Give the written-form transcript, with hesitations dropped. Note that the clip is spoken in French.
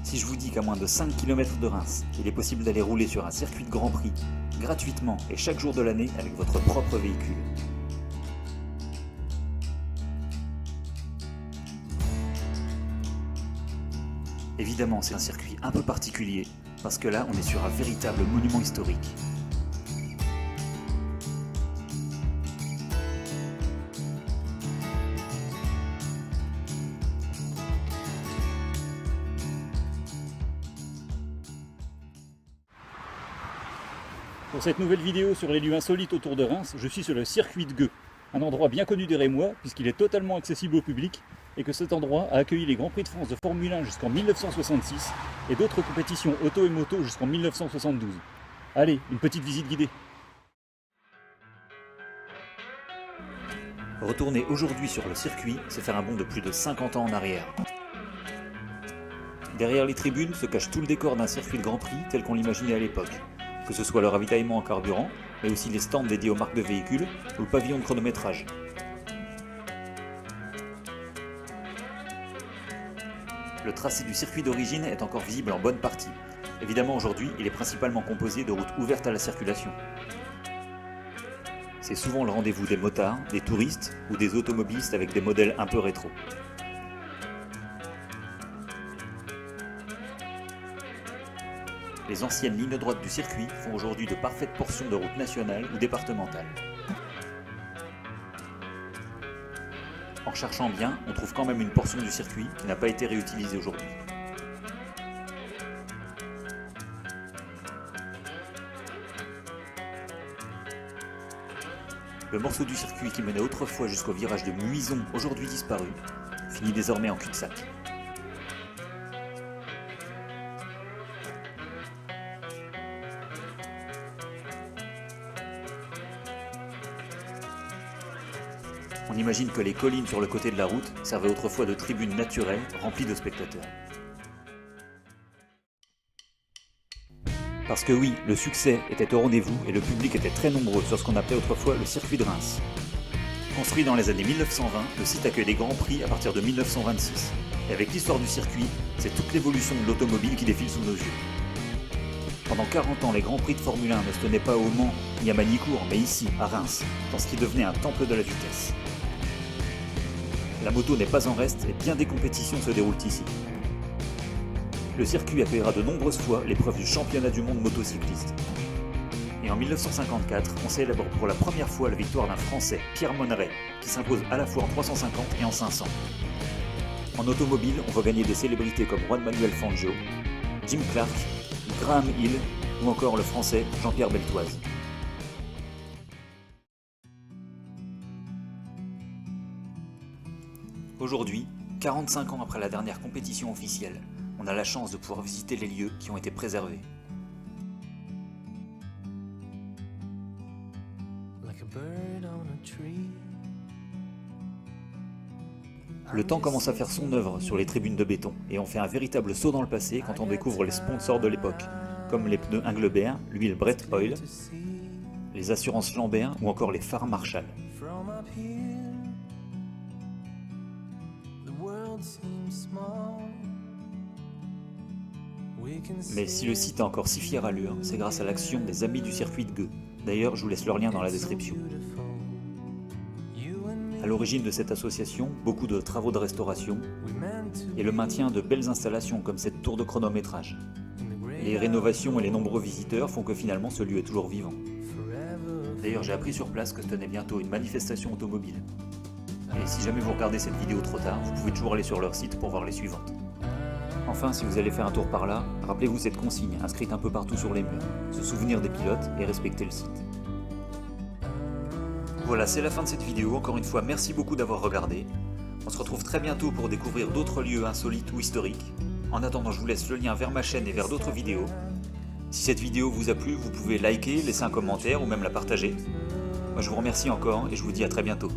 Si je vous dis qu'à moins de 5 km de Reims, il est possible d'aller rouler sur un circuit de Grand Prix, gratuitement et chaque jour de l'année avec votre propre véhicule. Évidemment, c'est un circuit un peu particulier, parce que là, on est sur un véritable monument historique. Pour cette nouvelle vidéo sur les lieux insolites autour de Reims, je suis sur le circuit de Gueux, un endroit bien connu des Rémois puisqu'il est totalement accessible au public et que cet endroit a accueilli les Grands Prix de France de Formule 1 jusqu'en 1966 et d'autres compétitions auto et moto jusqu'en 1972. Allez, une petite visite guidée. Retourner aujourd'hui sur le circuit, c'est faire un bond de plus de 50 ans en arrière. Derrière les tribunes se cache tout le décor d'un circuit de Grand Prix tel qu'on l'imaginait à l'époque. Que ce soit le ravitaillement en carburant, mais aussi les stands dédiés aux marques de véhicules ou le pavillon de chronométrage. Le tracé du circuit d'origine est encore visible en bonne partie. Évidemment aujourd'hui, il est principalement composé de routes ouvertes à la circulation. C'est souvent le rendez-vous des motards, des touristes ou des automobilistes avec des modèles un peu rétro. Les anciennes lignes droites du circuit font aujourd'hui de parfaites portions de routes nationales ou départementales. En cherchant bien, on trouve quand même une portion du circuit qui n'a pas été réutilisée aujourd'hui. Le morceau du circuit qui menait autrefois jusqu'au virage de Muison, aujourd'hui disparu, finit désormais en cul-de-sac. On imagine que les collines sur le côté de la route servaient autrefois de tribunes naturelles remplies de spectateurs. Parce que oui, le succès était au rendez-vous et le public était très nombreux sur ce qu'on appelait autrefois le circuit de Reims. Construit dans les années 1920, le site accueille les grands prix à partir de 1926. Et avec l'histoire du circuit, c'est toute l'évolution de l'automobile qui défile sous nos yeux. Pendant 40 ans, les grands prix de Formule 1 ne se tenaient pas au Mans ni à Magny-Cours, mais ici, à Reims, dans ce qui devenait un temple de la vitesse. La moto n'est pas en reste et bien des compétitions se déroulent ici. Le circuit accueillera de nombreuses fois l'épreuve du championnat du monde motocycliste. Et en 1954, on célèbre pour la première fois la victoire d'un Français, Pierre Monneret, qui s'impose à la fois en 350 et en 500. En automobile, on voit gagner des célébrités comme Juan Manuel Fangio, Jim Clark, Graham Hill ou encore le Français Jean-Pierre Beltoise. Aujourd'hui, 45 ans après la dernière compétition officielle, on a la chance de pouvoir visiter les lieux qui ont été préservés. Le temps commence à faire son œuvre sur les tribunes de béton et on fait un véritable saut dans le passé quand on découvre les sponsors de l'époque, comme les pneus Engelbert, l'huile Brett Oil, les assurances Lambert ou encore les phares Marshall. Mais si le site a encore si fière allure, c'est grâce à l'action des amis du circuit de Gueux. D'ailleurs, je vous laisse leur lien dans la description. À l'origine de cette association, beaucoup de travaux de restauration et le maintien de belles installations comme cette tour de chronométrage. Les rénovations et les nombreux visiteurs font que finalement ce lieu est toujours vivant. D'ailleurs, j'ai appris sur place que se tenait bientôt une manifestation automobile. Et si jamais vous regardez cette vidéo trop tard, vous pouvez toujours aller sur leur site pour voir les suivantes. Enfin, si vous allez faire un tour par là, rappelez-vous cette consigne inscrite un peu partout sur les murs. Se souvenir des pilotes et respecter le site. Voilà, c'est la fin de cette vidéo. Encore une fois, merci beaucoup d'avoir regardé. On se retrouve très bientôt pour découvrir d'autres lieux insolites ou historiques. En attendant, je vous laisse le lien vers ma chaîne et vers d'autres vidéos. Si cette vidéo vous a plu, vous pouvez liker, laisser un commentaire ou même la partager. Moi, je vous remercie encore et je vous dis à très bientôt.